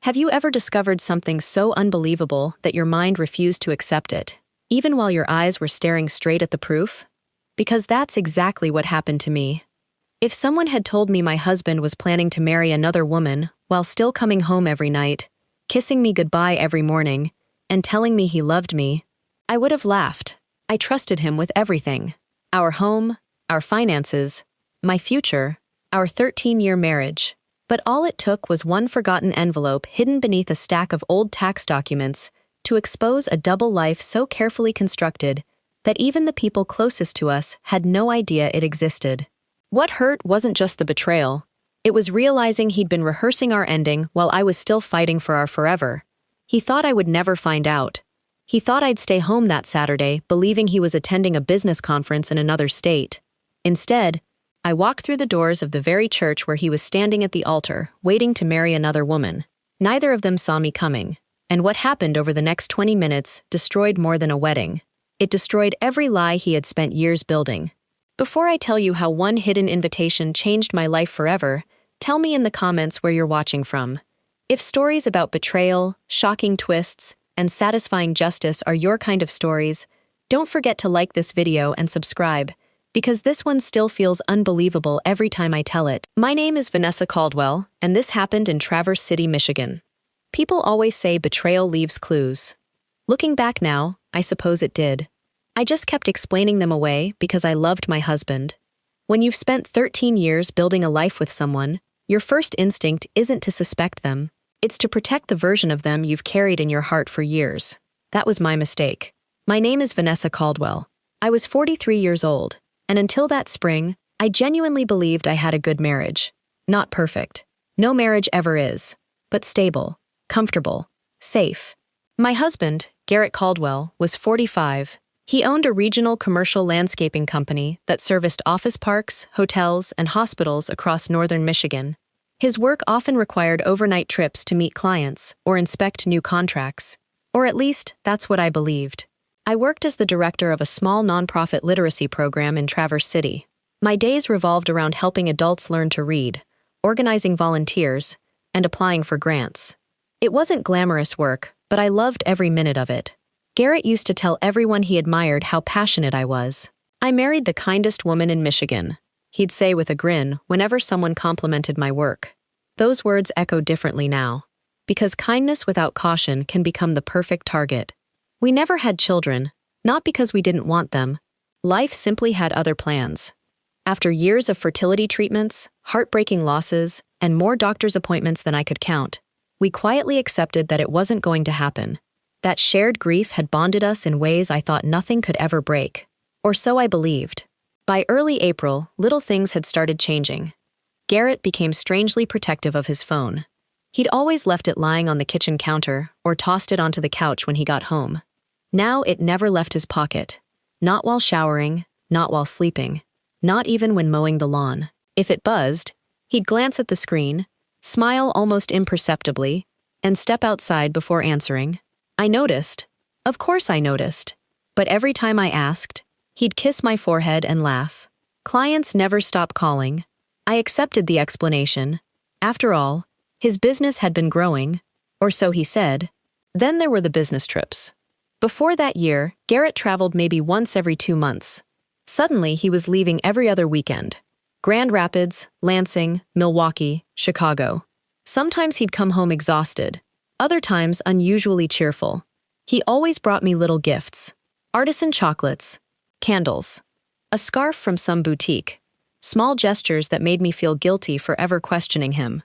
Have you ever discovered something so unbelievable that your mind refused to accept it, even while your eyes were staring straight at the proof? Because that's exactly what happened to me. If someone had told me my husband was planning to marry another woman while still coming home every night, kissing me goodbye every morning, and telling me he loved me, I would have laughed. I trusted him with everything. Our home, our finances, my future, our 13-year marriage. But all it took was one forgotten envelope hidden beneath a stack of old tax documents to expose a double life so carefully constructed that even the people closest to us had no idea it existed. What hurt wasn't just the betrayal. It was realizing he'd been rehearsing our ending while I was still fighting for our forever. He thought I would never find out. He thought I'd stay home that Saturday, believing he was attending a business conference in another state. Instead, I walked through the doors of the very church where he was standing at the altar, waiting to marry another woman. Neither of them saw me coming, and what happened over the next 20 minutes destroyed more than a wedding. It destroyed every lie he had spent years building. Before I tell you how one hidden invitation changed my life forever, tell me in the comments where you're watching from. If stories about betrayal, shocking twists, and satisfying justice are your kind of stories, don't forget to like this video and subscribe, because this one still feels unbelievable every time I tell it. My name is Vanessa Caldwell, and this happened in Traverse City, Michigan. People always say betrayal leaves clues. Looking back now, I suppose it did. I just kept explaining them away because I loved my husband. When you've spent 13 years building a life with someone, your first instinct isn't to suspect them. It's to protect the version of them you've carried in your heart for years. That was my mistake. My name is Vanessa Caldwell. I was 43 years old. And until that spring, I genuinely believed I had a good marriage. Not perfect. No marriage ever is. But stable, comfortable, safe. My husband, Garrett Caldwell, was 45. He owned a regional commercial landscaping company that serviced office parks, hotels, and hospitals across northern Michigan. His work often required overnight trips to meet clients or inspect new contracts. Or at least, that's what I believed. I worked as the director of a small nonprofit literacy program in Traverse City. My days revolved around helping adults learn to read, organizing volunteers, and applying for grants. It wasn't glamorous work, but I loved every minute of it. Garrett used to tell everyone he admired how passionate I was. I married the kindest woman in Michigan, he'd say with a grin whenever someone complimented my work. Those words echo differently now, because kindness without caution can become the perfect target. We never had children, not because we didn't want them. Life simply had other plans. After years of fertility treatments, heartbreaking losses, and more doctor's appointments than I could count, we quietly accepted that it wasn't going to happen. That shared grief had bonded us in ways I thought nothing could ever break. Or so I believed. By early April, little things had started changing. Garrett became strangely protective of his phone. He'd always left it lying on the kitchen counter or tossed it onto the couch when he got home. Now it never left his pocket. Not while showering, not while sleeping, not even when mowing the lawn. If it buzzed, he'd glance at the screen, smile almost imperceptibly, and step outside before answering. I noticed. Of course I noticed. But every time I asked, he'd kiss my forehead and laugh. Clients never stopped calling. I accepted the explanation. After all, his business had been growing, or so he said. Then there were the business trips. Before that year, Garrett traveled maybe once every 2 months. Suddenly, he was leaving every other weekend. Grand Rapids, Lansing, Milwaukee, Chicago. Sometimes he'd come home exhausted, other times unusually cheerful. He always brought me little gifts. Artisan chocolates, candles, a scarf from some boutique. Small gestures that made me feel guilty for ever questioning him.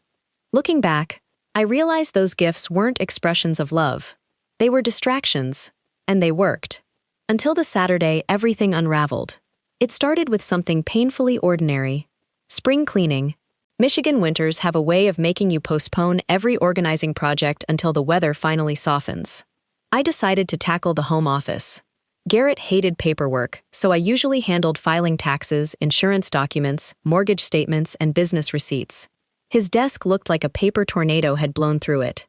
Looking back, I realized those gifts weren't expressions of love. They were distractions, and they worked. Until the Saturday everything unraveled. It started with something painfully ordinary. Spring cleaning. Michigan winters have a way of making you postpone every organizing project until the weather finally softens. I decided to tackle the home office. Garrett hated paperwork, so I usually handled filing taxes, insurance documents, mortgage statements, and business receipts. His desk looked like a paper tornado had blown through it.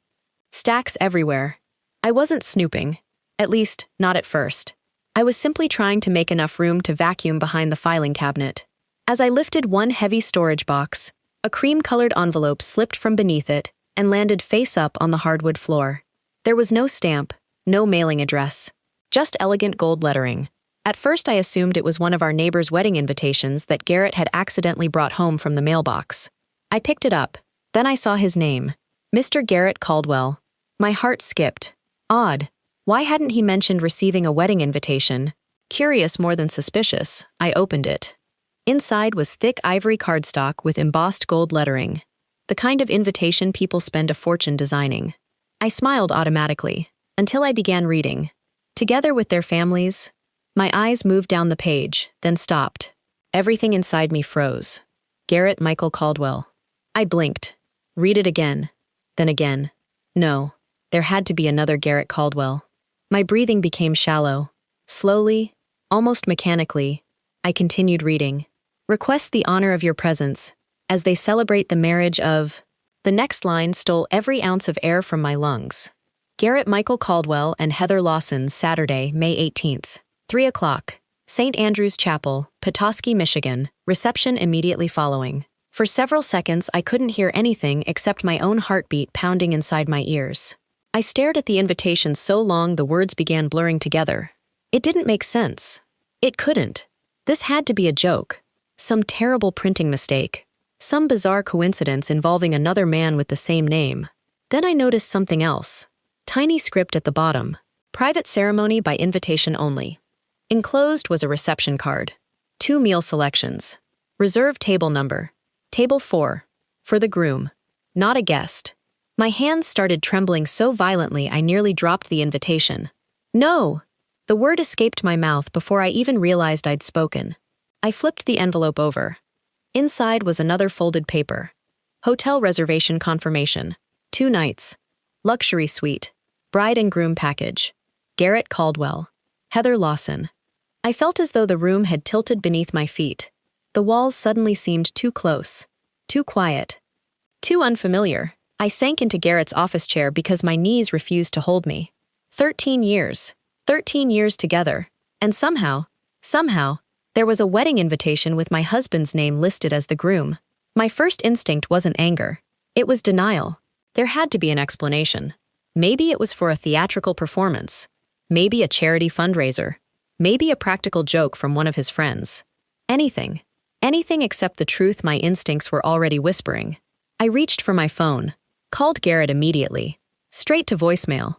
Stacks everywhere. I wasn't snooping. At least, not at first. I was simply trying to make enough room to vacuum behind the filing cabinet. As I lifted one heavy storage box, a cream-colored envelope slipped from beneath it, and landed face up on the hardwood floor. There was no stamp, no mailing address, just elegant gold lettering. At first I assumed it was one of our neighbor's wedding invitations that Garrett had accidentally brought home from the mailbox. I picked it up. Then I saw his name. Mr. Garrett Caldwell. My heart skipped. Odd. Why hadn't he mentioned receiving a wedding invitation? Curious more than suspicious, I opened it. Inside was thick ivory cardstock with embossed gold lettering, the kind of invitation people spend a fortune designing. I smiled automatically, until I began reading. Together with their families. My eyes moved down the page, then stopped. Everything inside me froze. Garrett Michael Caldwell. I blinked. Read it again. Then again. No, there had to be another Garrett Caldwell. My breathing became shallow. Slowly, almost mechanically, I continued reading. Request the honor of your presence, as they celebrate the marriage of... The next line stole every ounce of air from my lungs. Garrett Michael Caldwell and Heather Lawson, Saturday, May 18th. 3 o'clock. St. Andrew's Chapel, Petoskey, Michigan. Reception immediately following. For several seconds, I couldn't hear anything except my own heartbeat pounding inside my ears. I stared at the invitation so long the words began blurring together. It didn't make sense. It couldn't. This had to be a joke. Some terrible printing mistake. Some bizarre coincidence involving another man with the same name. Then I noticed something else. Tiny script at the bottom. Private ceremony by invitation only. Enclosed was a reception card. 2 meal selections. Reserved table number. Table 4. For the groom. Not a guest. My hands started trembling so violently I nearly dropped the invitation. No! The word escaped my mouth before I even realized I'd spoken. I flipped the envelope over. Inside was another folded paper. Hotel reservation confirmation. 2 nights. Luxury suite. Bride and groom package. Garrett Caldwell. Heather Lawson. I felt as though the room had tilted beneath my feet. The walls suddenly seemed too close. Too quiet. Too unfamiliar. I sank into Garrett's office chair because my knees refused to hold me. 13 years. 13 years together. And somehow, there was a wedding invitation with my husband's name listed as the groom. My first instinct wasn't anger. It was denial. There had to be an explanation. Maybe it was for a theatrical performance. Maybe a charity fundraiser. Maybe a practical joke from one of his friends. Anything. Anything except the truth my instincts were already whispering. I reached for my phone. Called Garrett immediately. Straight to voicemail.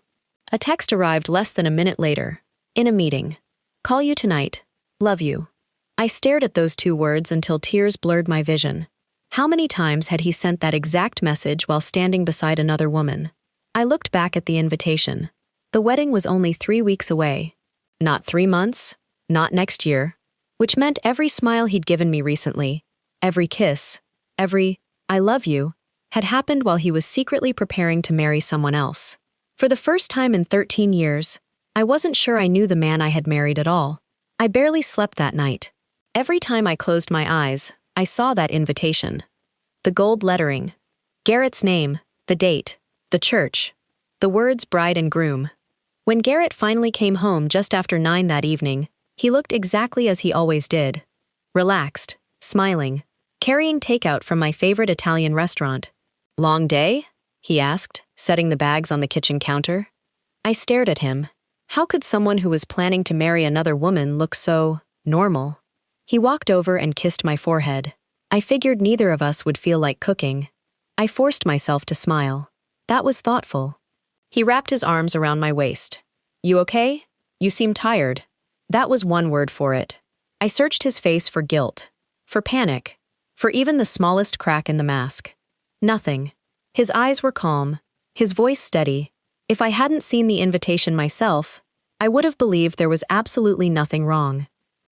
A text arrived less than a minute later. In a meeting. Call you tonight. Love you. I stared at those 2 words until tears blurred my vision. How many times had he sent that exact message while standing beside another woman? I looked back at the invitation. The wedding was only 3 weeks away. Not 3 months. Not next year. Which meant every smile he'd given me recently, every kiss, every "I love you," had happened while he was secretly preparing to marry someone else. For the first time in 13 years, I wasn't sure I knew the man I had married at all. I barely slept that night. Every time I closed my eyes, I saw that invitation. The gold lettering. Garrett's name, the date, the church, the words bride and groom. When Garrett finally came home just after 9 that evening, he looked exactly as he always did. Relaxed, smiling, carrying takeout from my favorite Italian restaurant. Long day? He asked, setting the bags on the kitchen counter. I stared at him. How could someone who was planning to marry another woman look so normal? He walked over and kissed my forehead. I figured neither of us would feel like cooking. I forced myself to smile. That was thoughtful. He wrapped his arms around my waist. You okay? You seem tired. That was one word for it. I searched his face for guilt, for panic, for even the smallest crack in the mask. Nothing. His eyes were calm, his voice steady. If I hadn't seen the invitation myself, I would have believed there was absolutely nothing wrong.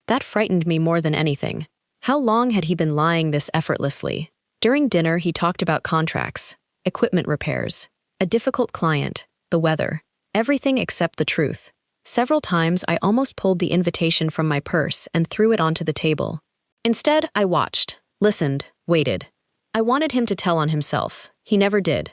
That frightened me more than anything. How long had he been lying this effortlessly? During dinner, he talked about contracts, equipment repairs, a difficult client, the weather, everything except the truth. Several times, I almost pulled the invitation from my purse and threw it onto the table. Instead, I watched, listened, waited. I wanted him to tell on himself. He never did.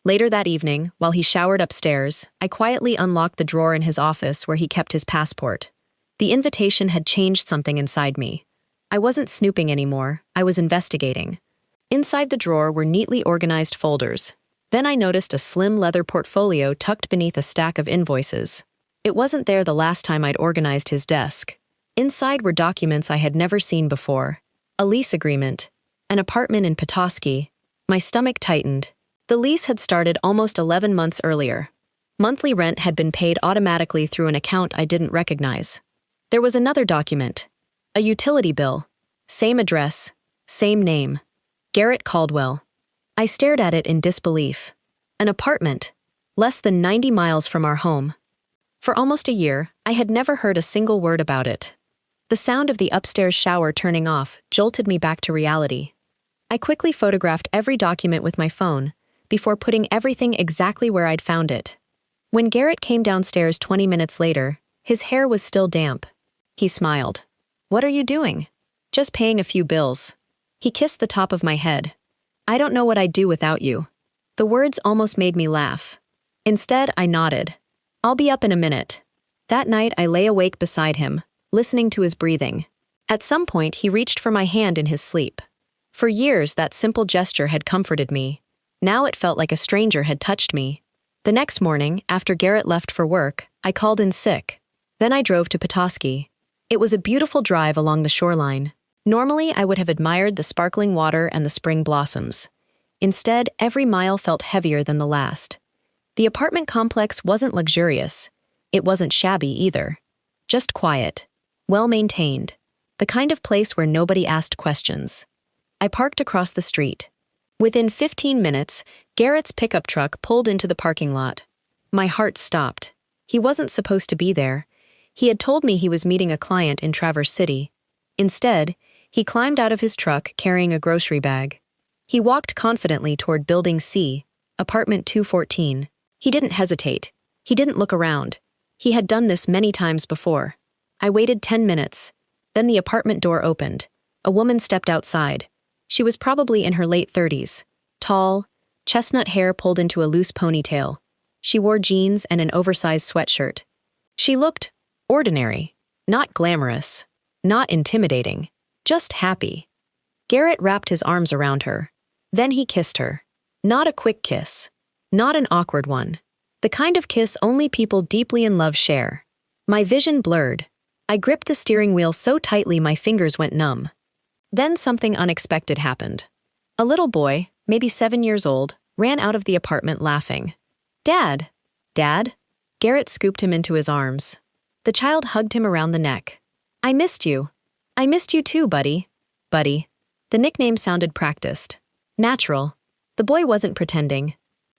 Later that evening, while he showered upstairs, I quietly unlocked the drawer in his office where he kept his passport. The invitation had changed something inside me. I wasn't snooping anymore, I was investigating. Inside the drawer were neatly organized folders. Then I noticed a slim leather portfolio tucked beneath a stack of invoices. It wasn't there the last time I'd organized his desk. Inside were documents I had never seen before. A lease agreement. An apartment in Petoskey. My stomach tightened. The lease had started almost 11 months earlier. Monthly rent had been paid automatically through an account I didn't recognize. There was another document. A utility bill. Same address. Same name. Garrett Caldwell. I stared at it in disbelief. An apartment. Less than 90 miles from our home. For almost a year, I had never heard a single word about it. The sound of the upstairs shower turning off jolted me back to reality. I quickly photographed every document with my phone, before putting everything exactly where I'd found it. When Garrett came downstairs 20 minutes later, his hair was still damp. He smiled. "What are you doing?" "Just paying a few bills." He kissed the top of my head. "I don't know what I'd do without you." The words almost made me laugh. Instead, I nodded. "I'll be up in a minute." That night, I lay awake beside him, listening to his breathing. At some point, he reached for my hand in his sleep. For years, that simple gesture had comforted me. Now it felt like a stranger had touched me. The next morning, after Garrett left for work, I called in sick. Then I drove to Petoskey. It was a beautiful drive along the shoreline. Normally, I would have admired the sparkling water and the spring blossoms. Instead, every mile felt heavier than the last. The apartment complex wasn't luxurious. It wasn't shabby either. Just quiet. Well-maintained. The kind of place where nobody asked questions. I parked across the street. Within 15 minutes, Garrett's pickup truck pulled into the parking lot. My heart stopped. He wasn't supposed to be there. He had told me he was meeting a client in Traverse City. Instead, he climbed out of his truck carrying a grocery bag. He walked confidently toward Building C, apartment 214. He didn't hesitate. He didn't look around. He had done this many times before. I waited 10 minutes. Then the apartment door opened. A woman stepped outside. She was probably in her late 30s. Tall, chestnut hair pulled into a loose ponytail. She wore jeans and an oversized sweatshirt. She looked ordinary, not glamorous, not intimidating, just happy. Garrett wrapped his arms around her. Then he kissed her. Not a quick kiss. Not an awkward one. The kind of kiss only people deeply in love share. My vision blurred. I gripped the steering wheel so tightly my fingers went numb. Then something unexpected happened. A little boy, maybe 7 years old, ran out of the apartment laughing. "Dad! Dad?" Garrett scooped him into his arms. The child hugged him around the neck. "I missed you. I missed you too, buddy." Buddy. The nickname sounded practiced. Natural. The boy wasn't pretending.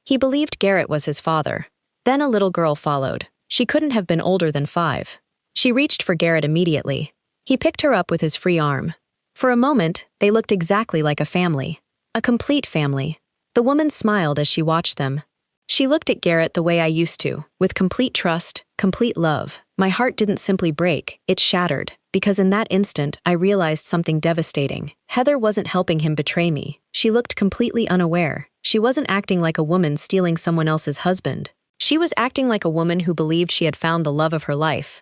He believed Garrett was his father. Then a little girl followed. She couldn't have been older than 5. She reached for Garrett immediately. He picked her up with his free arm. For a moment, they looked exactly like a family. A complete family. The woman smiled as she watched them. She looked at Garrett the way I used to, with complete trust, complete love. My heart didn't simply break, it shattered, because in that instant I realized something devastating. Heather wasn't helping him betray me. She looked completely unaware. She wasn't acting like a woman stealing someone else's husband. She was acting like a woman who believed she had found the love of her life.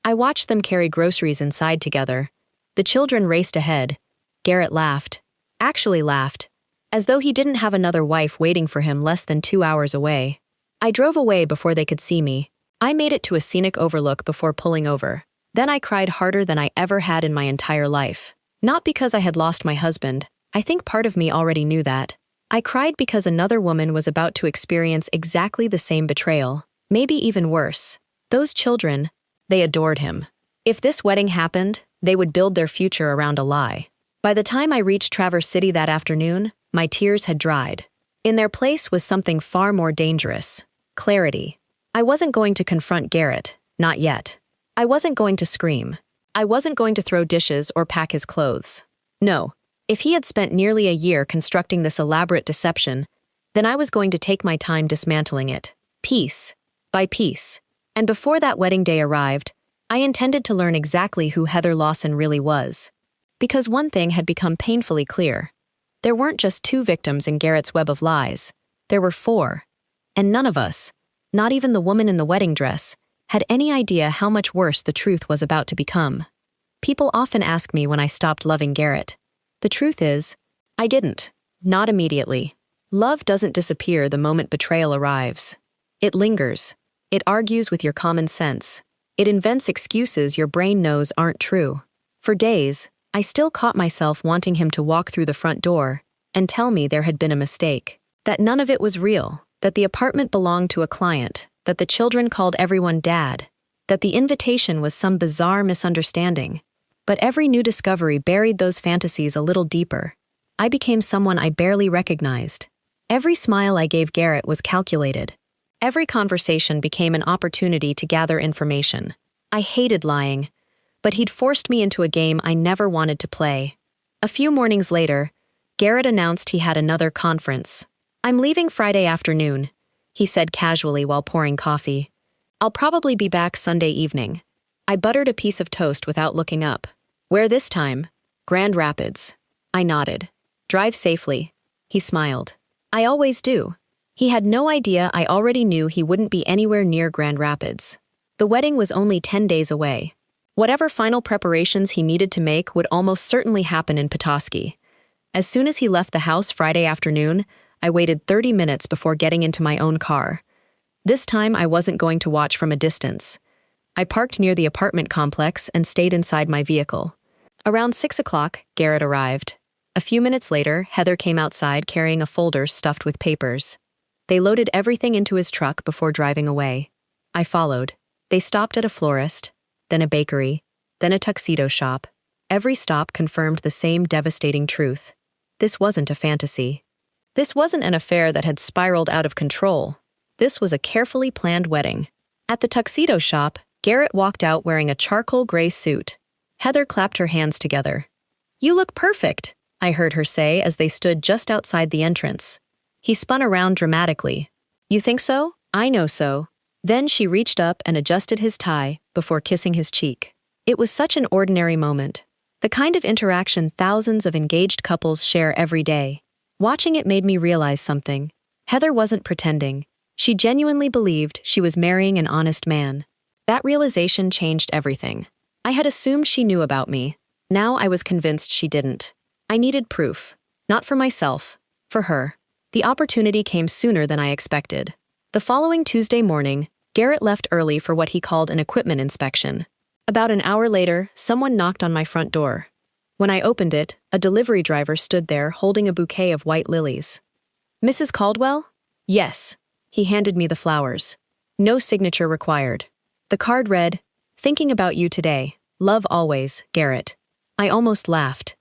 I watched them carry groceries inside together. The children raced ahead. Garrett laughed. Actually laughed. As though he didn't have another wife waiting for him less than 2 hours away. I drove away before they could see me. I made it to a scenic overlook before pulling over. Then I cried harder than I ever had in my entire life. Not because I had lost my husband. I think part of me already knew that. I cried because another woman was about to experience exactly the same betrayal. Maybe even worse. Those children, they adored him. If this wedding happened, they would build their future around a lie. By the time I reached Traverse City that afternoon, my tears had dried. In their place was something far more dangerous. Clarity. I wasn't going to confront Garrett, not yet. I wasn't going to scream. I wasn't going to throw dishes or pack his clothes. No, if he had spent nearly a year constructing this elaborate deception, then I was going to take my time dismantling it, piece by piece. And before that wedding day arrived, I intended to learn exactly who Heather Lawson really was. Because one thing had become painfully clear. There weren't just 2 victims in Garrett's web of lies. There were 4. And none of us, not even the woman in the wedding dress, had any idea how much worse the truth was about to become. People often ask me when I stopped loving Garrett. The truth is, I didn't. Not immediately. Love doesn't disappear the moment betrayal arrives. It lingers. It argues with your common sense. It invents excuses your brain knows aren't true. For days, I still caught myself wanting him to walk through the front door and tell me there had been a mistake, that none of it was real, that the apartment belonged to a client, that the children called everyone dad, that the invitation was some bizarre misunderstanding. But every new discovery buried those fantasies a little deeper. I became someone I barely recognized. Every smile I gave Garrett was calculated. Every conversation became an opportunity to gather information. I hated lying, but he'd forced me into a game I never wanted to play. A few mornings later, Garrett announced he had another conference. "I'm leaving Friday afternoon," he said casually while pouring coffee. "I'll probably be back Sunday evening." I buttered a piece of toast without looking up. "Where this time?" "Grand Rapids." I nodded. "Drive safely." He smiled. "I always do." He had no idea I already knew he wouldn't be anywhere near Grand Rapids. The wedding was only 10 days away. Whatever final preparations he needed to make would almost certainly happen in Petoskey. As soon as he left the house Friday afternoon, I waited 30 minutes before getting into my own car. This time I wasn't going to watch from a distance. I parked near the apartment complex and stayed inside my vehicle. Around 6 o'clock, Garrett arrived. A few minutes later, Heather came outside carrying a folder stuffed with papers. They loaded everything into his truck before driving away. I followed. They stopped at a florist, then a bakery, then a tuxedo shop. Every stop confirmed the same devastating truth. This wasn't a fantasy. This wasn't an affair that had spiraled out of control. This was a carefully planned wedding. At the tuxedo shop, Garrett walked out wearing a charcoal gray suit. Heather clapped her hands together. "You look perfect," I heard her say as they stood just outside the entrance. He spun around dramatically. "You think so? I know so." Then she reached up and adjusted his tie before kissing his cheek. It was such an ordinary moment. The kind of interaction thousands of engaged couples share every day. Watching it made me realize something. Heather wasn't pretending. She genuinely believed she was marrying an honest man. That realization changed everything. I had assumed she knew about me. Now I was convinced she didn't. I needed proof. Not for myself. For her. The opportunity came sooner than I expected. The following Tuesday morning, Garrett left early for what he called an equipment inspection. About an hour later, someone knocked on my front door. When I opened it, a delivery driver stood there holding a bouquet of white lilies. "Mrs. Caldwell?" "Yes." He handed me the flowers. No signature required. The card read, "Thinking about you today. Love always, Garrett." I almost laughed.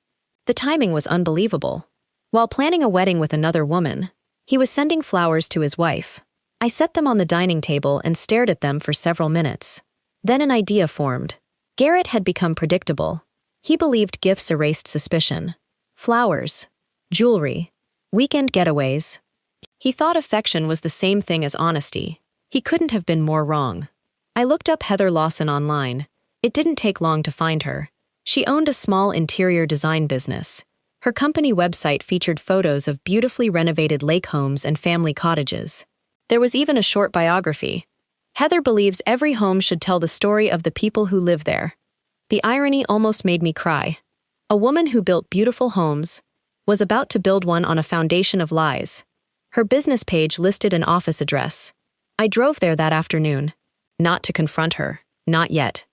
The timing was unbelievable. While planning a wedding with another woman, he was sending flowers to his wife. I set them on the dining table and stared at them for several minutes. Then an idea formed. Garrett had become predictable. He believed gifts erased suspicion. Flowers, jewelry, weekend getaways. He thought affection was the same thing as honesty. He couldn't have been more wrong. I looked up Heather Lawson online. It didn't take long to find her. She owned a small interior design business. Her company website featured photos of beautifully renovated lake homes and family cottages. There was even a short biography. Heather believes every home should tell the story of the people who live there. The irony almost made me cry. A woman who built beautiful homes was about to build one on a foundation of lies. Her business page listed an office address. I drove there that afternoon. Not to confront her. Not yet.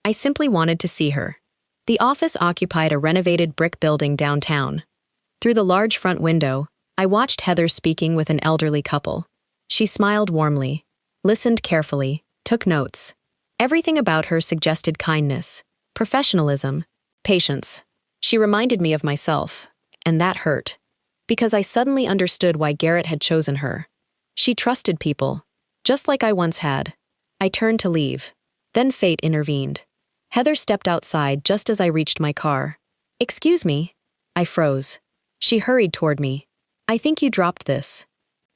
I simply wanted to see her. The office occupied a renovated brick building downtown. Through the large front window, I watched Heather speaking with an elderly couple. She smiled warmly, listened carefully, took notes. Everything about her suggested kindness, professionalism, patience. She reminded me of myself, and that hurt. Because I suddenly understood why Garrett had chosen her. She trusted people, just like I once had. I turned to leave. Then fate intervened. Heather stepped outside just as I reached my car. "Excuse me." I froze. She hurried toward me. "I think you dropped this."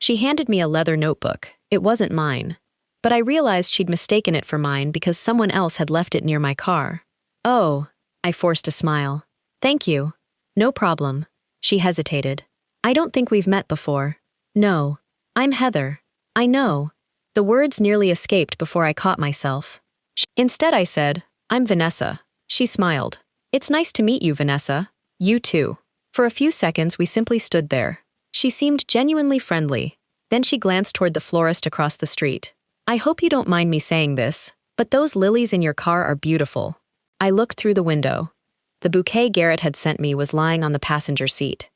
She handed me a leather notebook. It wasn't mine. But I realized she'd mistaken it for mine because someone else had left it near my car. "Oh," I forced a smile. "Thank you." "No problem." She hesitated. "I don't think we've met before." "No. I'm Heather." "I know." The words nearly escaped before I caught myself. Instead I said, "I'm Vanessa." She smiled. "It's nice to meet you, Vanessa." "You too." For a few seconds we simply stood there. She seemed genuinely friendly. Then she glanced toward the florist across the street. I hope you don't mind me saying this, but those lilies in your car are beautiful. I looked through the window. The bouquet Garrett had sent me was lying on the passenger seat.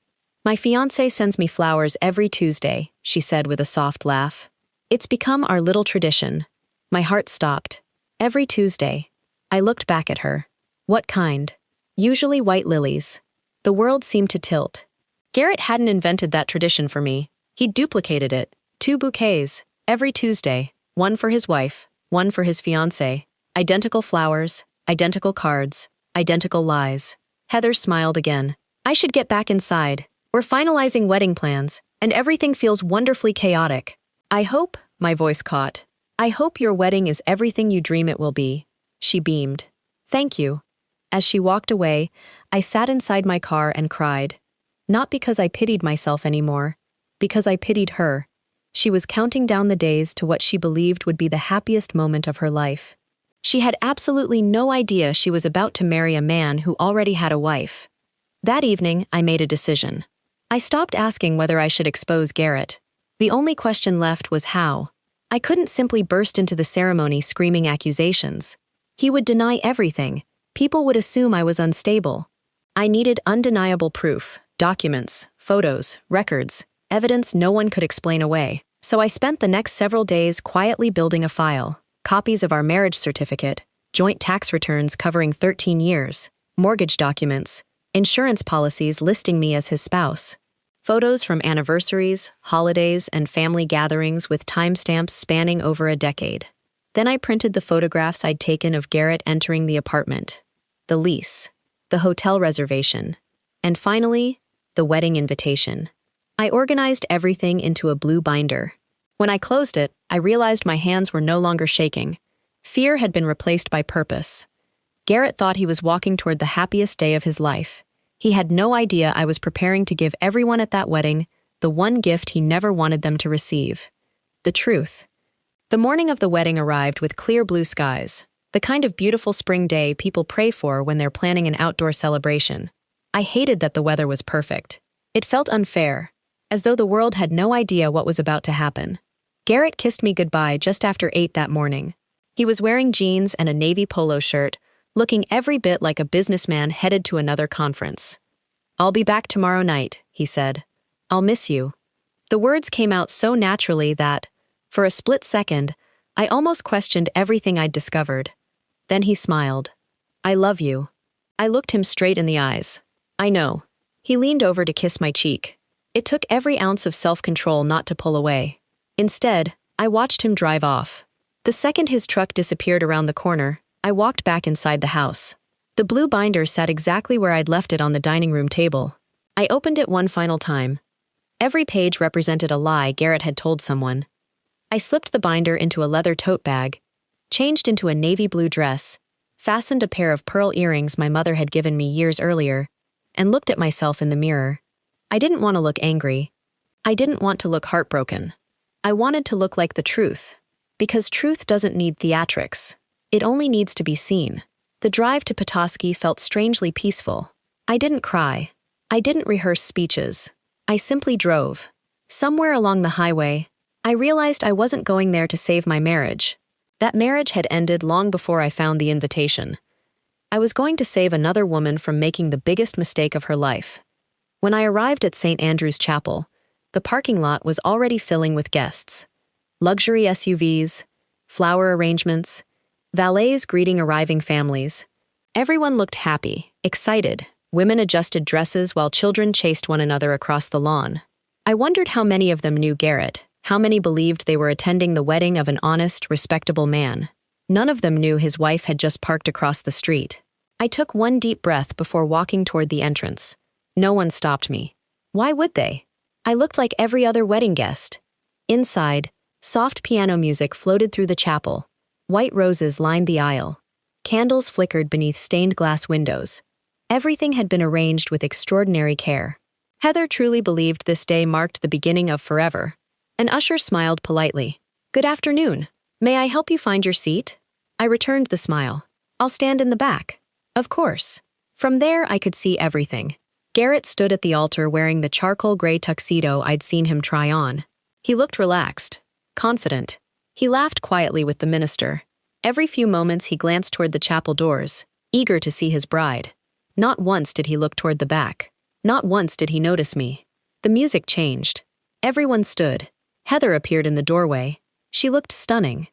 My fiancé sends me flowers every Tuesday, she said with a soft laugh. It's become our little tradition. My heart stopped. Every Tuesday. I looked back at her. What kind? Usually white lilies. The world seemed to tilt. Garrett hadn't invented that tradition for me. He'd duplicated it. 2 bouquets, every Tuesday. One for his wife, one for his fiancé. Identical flowers, identical cards, identical lies. Heather smiled again. I should get back inside. We're finalizing wedding plans, and everything feels wonderfully chaotic. I hope, my voice caught. I hope your wedding is everything you dream it will be. She beamed. Thank you. As she walked away, I sat inside my car and cried. Not because I pitied myself anymore, because I pitied her. She was counting down the days to what she believed would be the happiest moment of her life. She had absolutely no idea she was about to marry a man who already had a wife. That evening, I made a decision. I stopped asking whether I should expose Garrett. The only question left was how. I couldn't simply burst into the ceremony screaming accusations. He would deny everything. People would assume I was unstable. I needed undeniable proof, documents, photos, records, evidence no one could explain away. So I spent the next several days quietly building a file. Copies of our marriage certificate, joint tax returns covering 13 years, mortgage documents, insurance policies listing me as his spouse. Photos from anniversaries, holidays, and family gatherings with timestamps spanning over a decade. Then I printed the photographs I'd taken of Garrett entering the apartment, the lease, the hotel reservation, and finally, the wedding invitation. I organized everything into a blue binder. When I closed it, I realized my hands were no longer shaking. Fear had been replaced by purpose. Garrett thought he was walking toward the happiest day of his life. He had no idea I was preparing to give everyone at that wedding the one gift he never wanted them to receive: the truth. The morning of the wedding arrived with clear blue skies, the kind of beautiful spring day people pray for when they're planning an outdoor celebration. I hated that the weather was perfect. It felt unfair, as though the world had no idea what was about to happen. Garrett kissed me goodbye just after 8 that morning. He was wearing jeans and a navy polo shirt, looking every bit like a businessman headed to another conference. I'll be back tomorrow night, he said. I'll miss you. The words came out so naturally that, for a split second, I almost questioned everything I'd discovered. Then he smiled. I love you. I looked him straight in the eyes. I know. He leaned over to kiss my cheek. It took every ounce of self-control not to pull away. Instead, I watched him drive off. The second his truck disappeared around the corner, I walked back inside the house. The blue binder sat exactly where I'd left it on the dining room table. I opened it one final time. Every page represented a lie Garrett had told someone. I slipped the binder into a leather tote bag, changed into a navy blue dress, fastened a pair of pearl earrings my mother had given me years earlier, and looked at myself in the mirror. I didn't want to look angry. I didn't want to look heartbroken. I wanted to look like the truth, because truth doesn't need theatrics. It only needs to be seen. The drive to Petoskey felt strangely peaceful. I didn't cry. I didn't rehearse speeches. I simply drove. Somewhere along the highway, I realized I wasn't going there to save my marriage. That marriage had ended long before I found the invitation. I was going to save another woman from making the biggest mistake of her life. When I arrived at St. Andrew's Chapel, the parking lot was already filling with guests. Luxury SUVs, flower arrangements, valets greeting arriving families. Everyone looked happy, excited. Women adjusted dresses while children chased one another across the lawn. I wondered how many of them knew Garrett, how many believed they were attending the wedding of an honest, respectable man. None of them knew his wife had just parked across the street. I took one deep breath before walking toward the entrance. No one stopped me. Why would they? I looked like every other wedding guest. Inside, soft piano music floated through the chapel. White roses lined the aisle. Candles flickered beneath stained glass windows. Everything had been arranged with extraordinary care. Heather truly believed this day marked the beginning of forever. An usher smiled politely. Good afternoon. May I help you find your seat? I returned the smile. I'll stand in the back. Of course. From there I could see everything. Garrett stood at the altar wearing the charcoal gray tuxedo I'd seen him try on. He looked relaxed, confident. He laughed quietly with the minister. Every few moments he glanced toward the chapel doors, eager to see his bride. Not once did he look toward the back. Not once did he notice me. The music changed. Everyone stood. Heather appeared in the doorway. She looked stunning.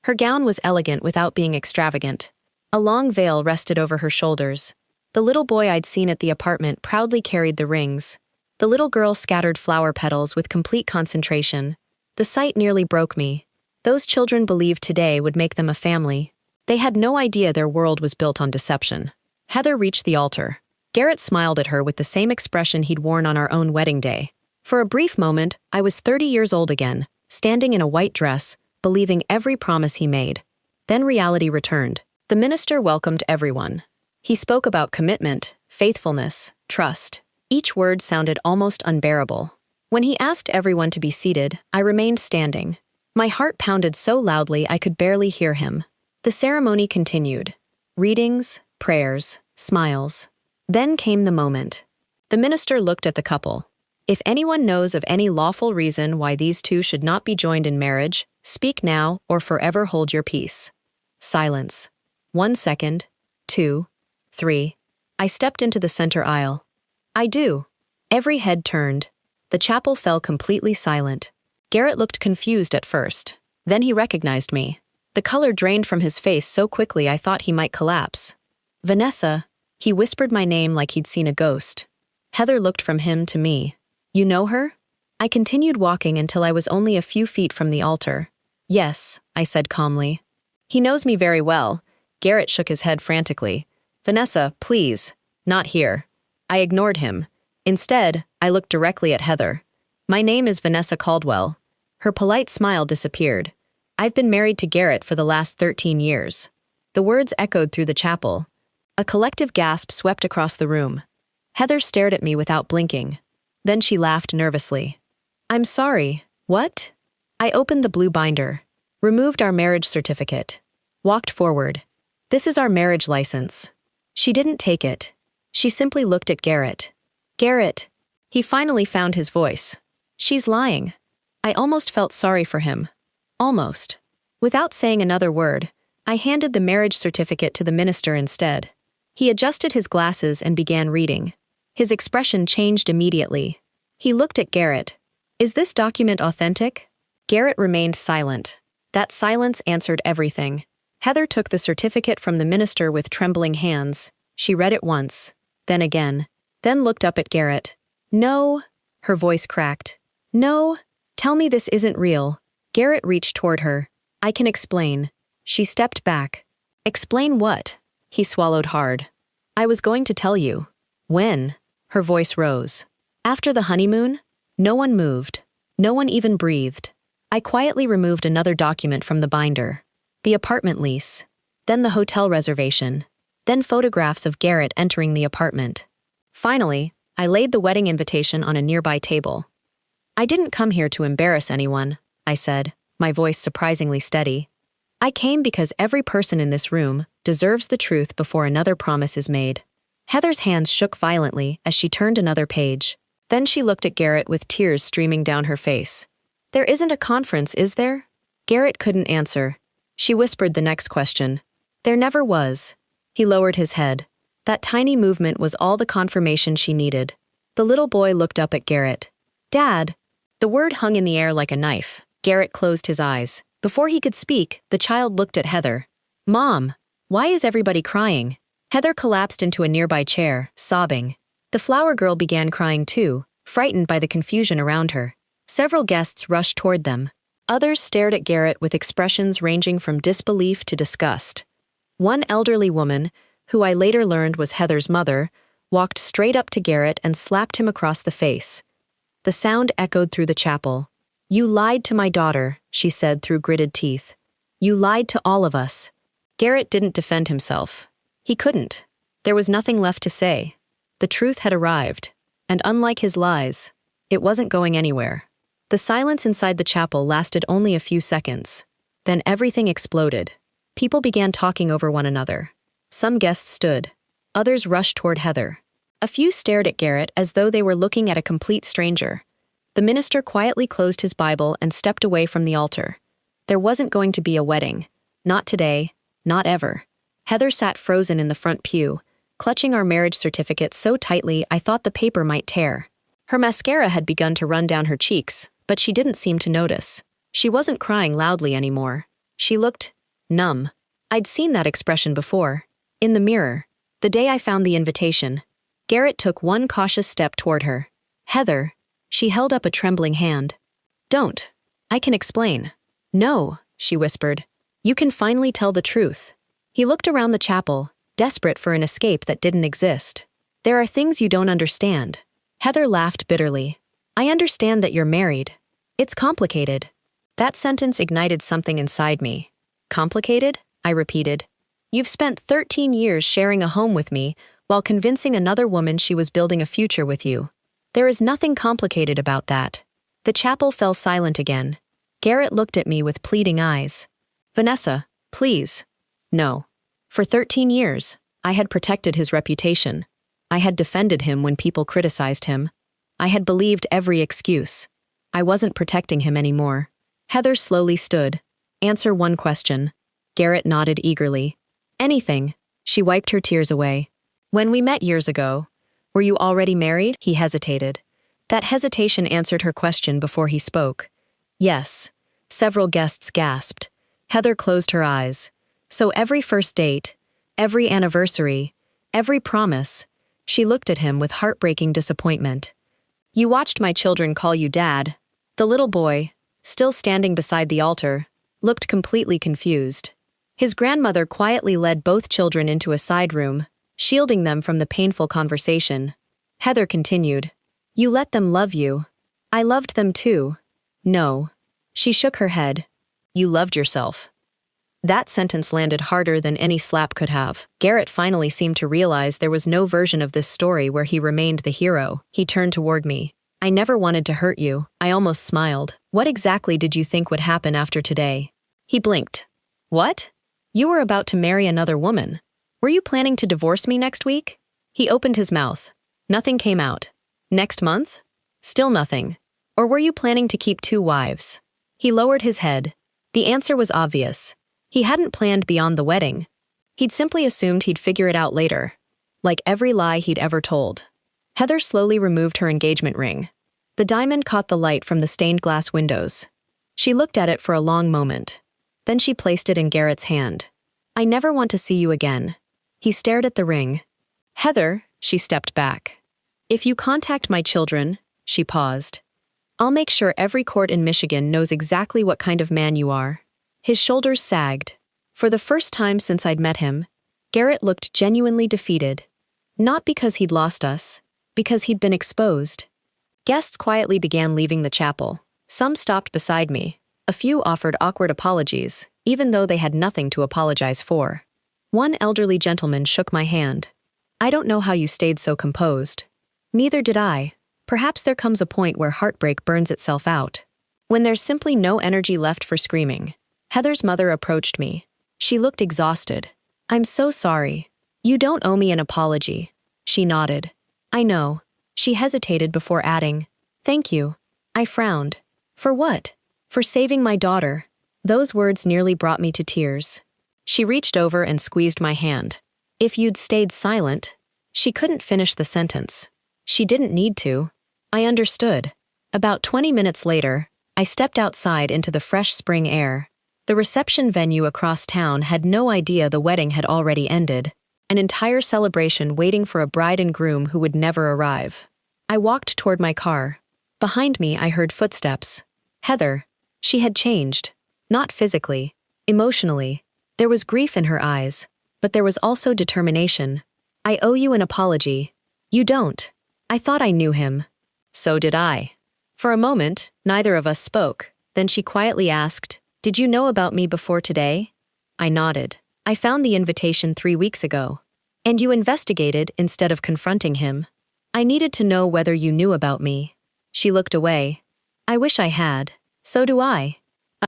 Her gown was elegant without being extravagant. A long veil rested over her shoulders. The little boy I'd seen at the apartment proudly carried the rings. The little girl scattered flower petals with complete concentration. The sight nearly broke me. Those children believed today would make them a family. They had no idea their world was built on deception. Heather reached the altar. Garrett smiled at her with the same expression he'd worn on our own wedding day. For a brief moment, I was 30 years old again, standing in a white dress, believing every promise he made. Then reality returned. The minister welcomed everyone. He spoke about commitment, faithfulness, trust. Each word sounded almost unbearable. When he asked everyone to be seated, I remained standing. My heart pounded so loudly I could barely hear him. The ceremony continued. Readings, prayers, smiles. Then came the moment. The minister looked at the couple. If anyone knows of any lawful reason why these two should not be joined in marriage, speak now or forever hold your peace. Silence. 1 second. 2. 3. I stepped into the center aisle. I do. Every head turned. The chapel fell completely silent. Garrett looked confused at first. Then he recognized me. The color drained from his face so quickly I thought he might collapse. Vanessa, he whispered my name like he'd seen a ghost. Heather looked from him to me. You know her? I continued walking until I was only a few feet from the altar. Yes, I said calmly. He knows me very well. Garrett shook his head frantically. Vanessa, please. Not here. I ignored him. Instead, I looked directly at Heather. My name is Vanessa Caldwell. Her polite smile disappeared. I've been married to Garrett for the last 13 years. The words echoed through the chapel. A collective gasp swept across the room. Heather stared at me without blinking. Then she laughed nervously. I'm sorry. What? I opened the blue binder. Removed our marriage certificate. Walked forward. This is our marriage license. She didn't take it. She simply looked at Garrett. Garrett. He finally found his voice. She's lying. I almost felt sorry for him. Almost. Without saying another word, I handed the marriage certificate to the minister instead. He adjusted his glasses and began reading. His expression changed immediately. He looked at Garrett. Is this document authentic? Garrett remained silent. That silence answered everything. Heather took the certificate from the minister with trembling hands. She read it once, then again, then looked up at Garrett. No, her voice cracked. No, tell me this isn't real. Garrett reached toward her. I can explain. She stepped back. Explain what? He swallowed hard. I was going to tell you. When? Her voice rose. After the honeymoon? No one moved. No one even breathed. I quietly removed another document from the binder. The apartment lease. Then the hotel reservation. Then photographs of Garrett entering the apartment. Finally, I laid the wedding invitation on a nearby table. I didn't come here to embarrass anyone, I said, my voice surprisingly steady. I came because every person in this room deserves the truth before another promise is made. Heather's hands shook violently as she turned another page. Then she looked at Garrett with tears streaming down her face. There isn't a conference, is there? Garrett couldn't answer. She whispered the next question. There never was. He lowered his head. That tiny movement was all the confirmation she needed. The little boy looked up at Garrett. Dad! The word hung in the air like a knife. Garrett closed his eyes. Before he could speak, the child looked at Heather. Mom! Why is everybody crying? Heather collapsed into a nearby chair, sobbing. The flower girl began crying too, frightened by the confusion around her. Several guests rushed toward them. Others stared at Garrett with expressions ranging from disbelief to disgust. One elderly woman, who I later learned was Heather's mother, walked straight up to Garrett and slapped him across the face. The sound echoed through the chapel. You lied to my daughter, she said through gritted teeth. You lied to all of us. Garrett didn't defend himself. He couldn't. There was nothing left to say. The truth had arrived, and unlike his lies, it wasn't going anywhere. The silence inside the chapel lasted only a few seconds. Then everything exploded. People began talking over one another. Some guests stood. Others rushed toward Heather. A few stared at Garrett as though they were looking at a complete stranger. The minister quietly closed his Bible and stepped away from the altar. There wasn't going to be a wedding. Not today, not ever. Heather sat frozen in the front pew, clutching our marriage certificate so tightly I thought the paper might tear. Her mascara had begun to run down her cheeks, but she didn't seem to notice. She wasn't crying loudly anymore. She looked numb. I'd seen that expression before. In the mirror. The day I found the invitation. Garrett took one cautious step toward her. Heather. She held up a trembling hand. Don't. I can explain. No, she whispered. You can finally tell the truth. He looked around the chapel, desperate for an escape that didn't exist. There are things you don't understand. Heather laughed bitterly. I understand that you're married. It's complicated. That sentence ignited something inside me. Complicated? I repeated. You've spent 13 years sharing a home with me while convincing another woman she was building a future with you. There is nothing complicated about that. The chapel fell silent again. Garrett looked at me with pleading eyes. Vanessa, please. No. For 13 years, I had protected his reputation. I had defended him when people criticized him. I had believed every excuse. I wasn't protecting him anymore. Heather slowly stood. Answer one question. Garrett nodded eagerly. Anything. She wiped her tears away. When we met years ago, were you already married? He hesitated. That hesitation answered her question before he spoke. Yes. Several guests gasped. Heather closed her eyes. So every first date, every anniversary, every promise, she looked at him with heartbreaking disappointment. You watched my children call you Dad. The little boy, still standing beside the altar, looked completely confused. His grandmother quietly led both children into a side room, shielding them from the painful conversation. Heather continued. You let them love you. I loved them too. No. She shook her head. You loved yourself. That sentence landed harder than any slap could have. Garrett finally seemed to realize there was no version of this story where he remained the hero. He turned toward me. I never wanted to hurt you. I almost smiled. What exactly did you think would happen after today? He blinked. What? You were about to marry another woman. Were you planning to divorce me next week? He opened his mouth. Nothing came out. Next month? Still nothing. Or were you planning to keep 2 wives? He lowered his head. The answer was obvious. He hadn't planned beyond the wedding. He'd simply assumed he'd figure it out later. Like every lie he'd ever told. Heather slowly removed her engagement ring. The diamond caught the light from the stained glass windows. She looked at it for a long moment. Then she placed it in Garrett's hand. I never want to see you again. He stared at the ring. Heather, she stepped back. If you contact my children, she paused. I'll make sure every court in Michigan knows exactly what kind of man you are. His shoulders sagged. For the first time since I'd met him, Garrett looked genuinely defeated. Not because he'd lost us, because he'd been exposed. Guests quietly began leaving the chapel. Some stopped beside me. A few offered awkward apologies, even though they had nothing to apologize for. One elderly gentleman shook my hand. I don't know how you stayed so composed. Neither did I. Perhaps there comes a point where heartbreak burns itself out. When there's simply no energy left for screaming. Heather's mother approached me. She looked exhausted. I'm so sorry. You don't owe me an apology. She nodded. I know. She hesitated before adding, thank you. I frowned. For what? For saving my daughter. Those words nearly brought me to tears. She reached over and squeezed my hand. If you'd stayed silent. She couldn't finish the sentence. She didn't need to. I understood. About 20 minutes later, I stepped outside into the fresh spring air. The reception venue across town had no idea the wedding had already ended. An entire celebration waiting for a bride and groom who would never arrive. I walked toward my car. Behind me, I heard footsteps. Heather. She had changed. Not physically. Emotionally. There was grief in her eyes. But there was also determination. I owe you an apology. You don't. I thought I knew him. So did I. For a moment, neither of us spoke. Then she quietly asked, did you know about me before today? I nodded. I found the invitation 3 weeks ago. And you investigated instead of confronting him. I needed to know whether you knew about me. She looked away. I wish I had. So do I.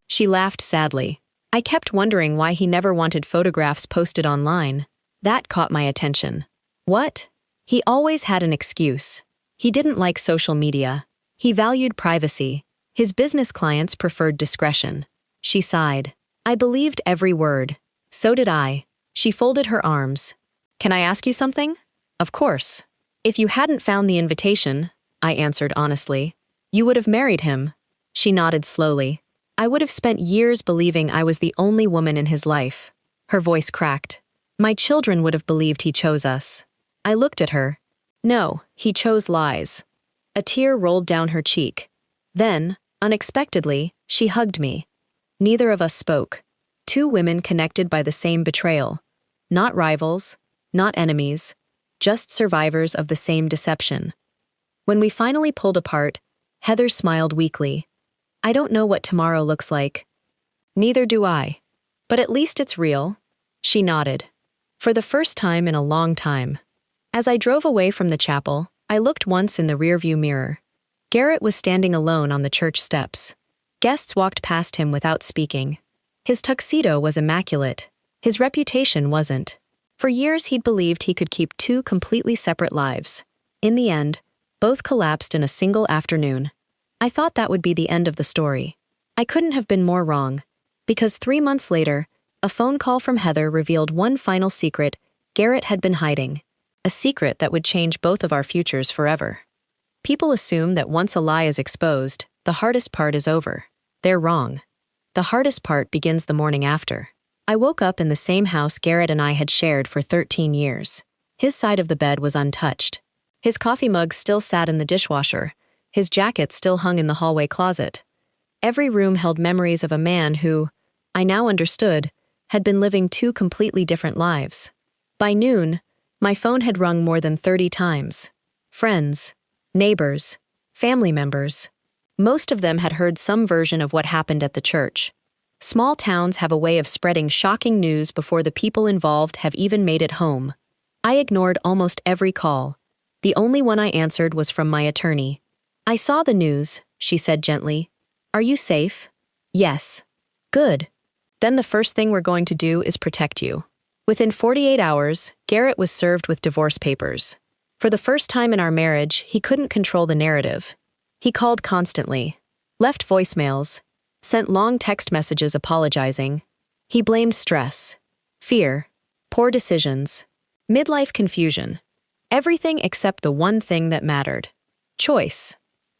She laughed sadly. I kept wondering why he never wanted photographs posted online. That caught my attention. What? He always had an excuse. He didn't like social media. He valued privacy. His business clients preferred discretion. She sighed. I believed every word. So did I. She folded her arms. Can I ask you something? Of course. If you hadn't found the invitation, I answered honestly, you would have married him. She nodded slowly. I would have spent years believing I was the only woman in his life. Her voice cracked. My children would have believed he chose us. I looked at her. No, he chose lies. A tear rolled down her cheek. Then, unexpectedly, she hugged me. Neither of us spoke. Two women connected by the same betrayal. Not rivals, not enemies, just survivors of the same deception. When we finally pulled apart, Heather smiled weakly. I don't know what tomorrow looks like. Neither do I. But at least it's real. She nodded. For the first time in a long time. As I drove away from the chapel, I looked once in the rearview mirror. Garrett was standing alone on the church steps. Guests walked past him without speaking. His tuxedo was immaculate. His reputation wasn't. For years he'd believed he could keep two completely separate lives. In the end, both collapsed in a single afternoon. I thought that would be the end of the story. I couldn't have been more wrong. Because 3 months later, a phone call from Heather revealed one final secret Garrett had been hiding. A secret that would change both of our futures forever. People assume that once a lie is exposed, the hardest part is over. They're wrong. The hardest part begins the morning after. I woke up in the same house Garrett and I had shared for 13 years. His side of the bed was untouched. His coffee mug still sat in the dishwasher. His jacket still hung in the hallway closet. Every room held memories of a man who, I now understood, had been living two completely different lives. By noon, my phone had rung more than 30 times. Friends, neighbors, family members. Most of them had heard some version of what happened at the church. Small towns have a way of spreading shocking news before the people involved have even made it home. I ignored almost every call. The only one I answered was from my attorney. I saw the news, she said gently. Are you safe? Yes. Good. Then the first thing we're going to do is protect you. Within 48 hours, Garrett was served with divorce papers. For the first time in our marriage, he couldn't control the narrative. He called constantly, left voicemails, sent long text messages apologizing. He blamed stress, fear, poor decisions, midlife confusion. Everything except the one thing that mattered. Choice.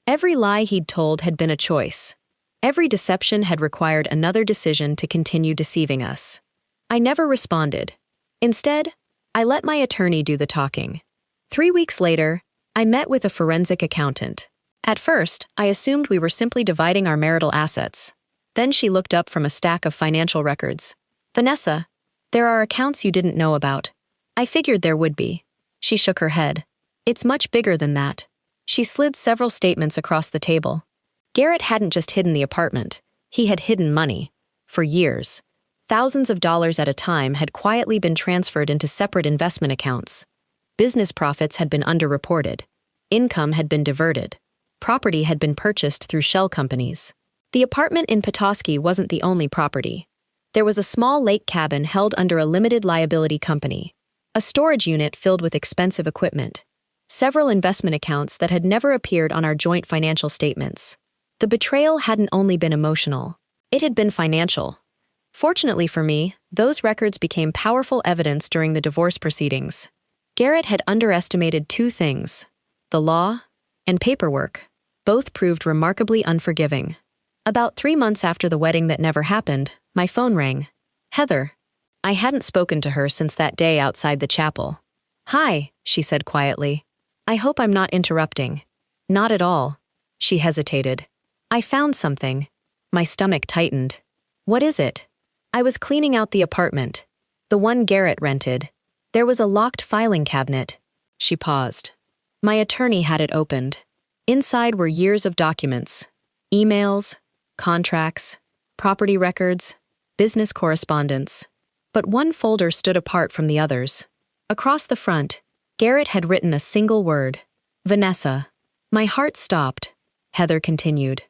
Every lie he'd told had been a choice. Every deception had required another decision to continue deceiving us. I never responded. Instead, I let my attorney do the talking. 3 weeks later, I met with a forensic accountant. At first, I assumed we were simply dividing our marital assets. Then she looked up from a stack of financial records. Vanessa, there are accounts you didn't know about. I figured there would be. She shook her head. It's much bigger than that. She slid several statements across the table. Garrett hadn't just hidden the apartment. He had hidden money. For years. Thousands of dollars at a time had quietly been transferred into separate investment accounts. Business profits had been underreported. Income had been diverted. Property had been purchased through shell companies. The apartment in Petoskey wasn't the only property. There was a small lake cabin held under a limited liability company. A storage unit filled with expensive equipment. Several investment accounts that had never appeared on our joint financial statements. The betrayal hadn't only been emotional. It had been financial. Fortunately for me, those records became powerful evidence during the divorce proceedings. Garrett had underestimated two things: the law and paperwork. Both proved remarkably unforgiving. About 3 months after the wedding that never happened, my phone rang. Heather. I hadn't spoken to her since that day outside the chapel. Hi, she said quietly. I hope I'm not interrupting. Not at all. She hesitated. I found something. My stomach tightened. What is it? I was cleaning out the apartment. The one Garrett rented. There was a locked filing cabinet. She paused. My attorney had it opened. Inside were years of documents. Emails, contracts, property records, business correspondence. But one folder stood apart from the others. Across the front, Garrett had written a single word. Vanessa. My heart stopped. Heather continued.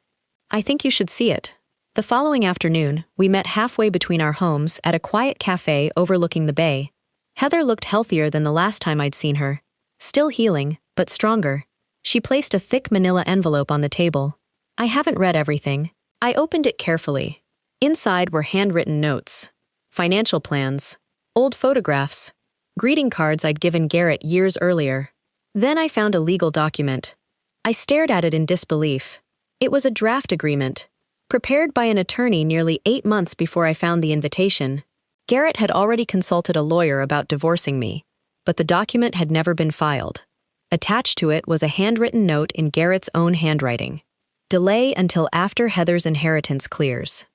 I think you should see it. The following afternoon, we met halfway between our homes at a quiet cafe overlooking the bay. Heather looked healthier than the last time I'd seen her. Still healing, but stronger. She placed a thick manila envelope on the table. I haven't read everything. I opened it carefully. Inside were handwritten notes, financial plans, old photographs, greeting cards I'd given Garrett years earlier. Then I found a legal document. I stared at it in disbelief. It was a draft agreement, prepared by an attorney nearly 8 months before I found the invitation. Garrett had already consulted a lawyer about divorcing me, but the document had never been filed. Attached to it was a handwritten note in Garrett's own handwriting. Delay until after Heather's inheritance clears.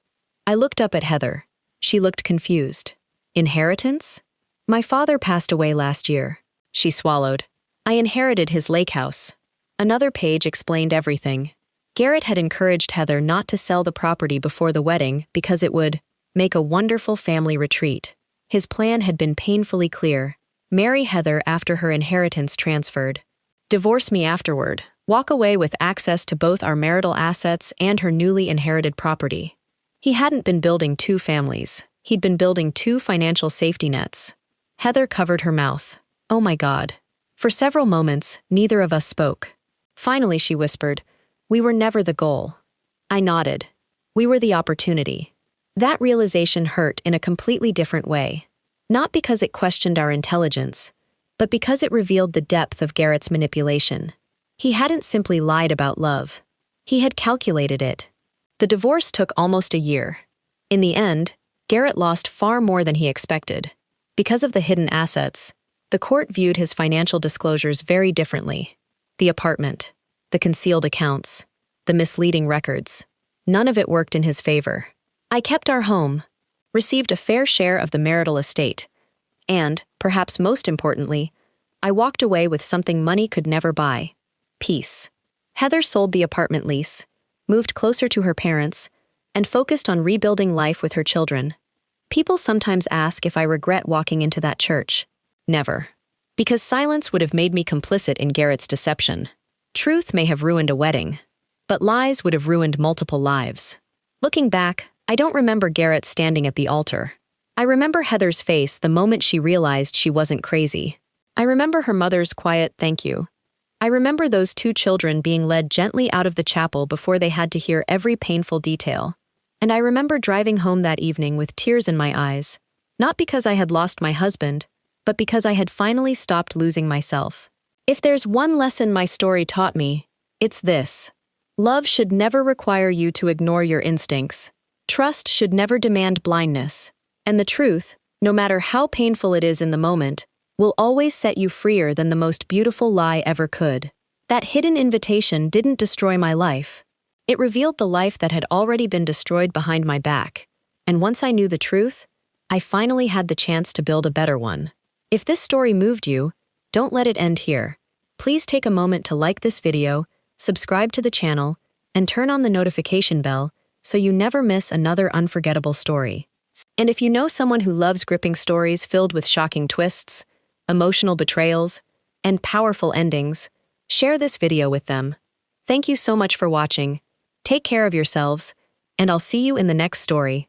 I looked up at Heather. She looked confused. Inheritance? My father passed away last year. She swallowed. I inherited his lake house. Another page explained everything. Garrett had encouraged Heather not to sell the property before the wedding because it would make a wonderful family retreat. His plan had been painfully clear. Marry Heather after her inheritance transferred. Divorce me afterward. Walk away with access to both our marital assets and her newly inherited property. He hadn't been building 2 families. He'd been building 2 financial safety nets. Heather covered her mouth. Oh my God. For several moments, neither of us spoke. Finally, she whispered, "We were never the goal." I nodded. We were the opportunity. That realization hurt in a completely different way. Not because it questioned our intelligence, but because it revealed the depth of Garrett's manipulation. He hadn't simply lied about love. He had calculated it. The divorce took almost a year. In the end, Garrett lost far more than he expected. Because of the hidden assets, the court viewed his financial disclosures very differently. The apartment, the concealed accounts, the misleading records. None of it worked in his favor. I kept our home, received a fair share of the marital estate, and, perhaps most importantly, I walked away with something money could never buy: peace. Heather sold the apartment lease, moved closer to her parents, and focused on rebuilding life with her children. People sometimes ask if I regret walking into that church. Never. Because silence would have made me complicit in Garrett's deception. Truth may have ruined a wedding, but lies would have ruined multiple lives. Looking back, I don't remember Garrett standing at the altar. I remember Heather's face the moment she realized she wasn't crazy. I remember her mother's quiet thank you. I remember those 2 children being led gently out of the chapel before they had to hear every painful detail. And I remember driving home that evening with tears in my eyes, not because I had lost my husband, but because I had finally stopped losing myself. If there's one lesson my story taught me, it's this. Love should never require you to ignore your instincts. Trust should never demand blindness. And the truth, no matter how painful it is in the moment, will always set you freer than the most beautiful lie ever could. That hidden invitation didn't destroy my life. It revealed the life that had already been destroyed behind my back. And once I knew the truth, I finally had the chance to build a better one. If this story moved you, don't let it end here. Please take a moment to like this video, subscribe to the channel, and turn on the notification bell so you never miss another unforgettable story. And if you know someone who loves gripping stories filled with shocking twists, emotional betrayals, and powerful endings, share this video with them. Thank you so much for watching. Take care of yourselves, and I'll see you in the next story.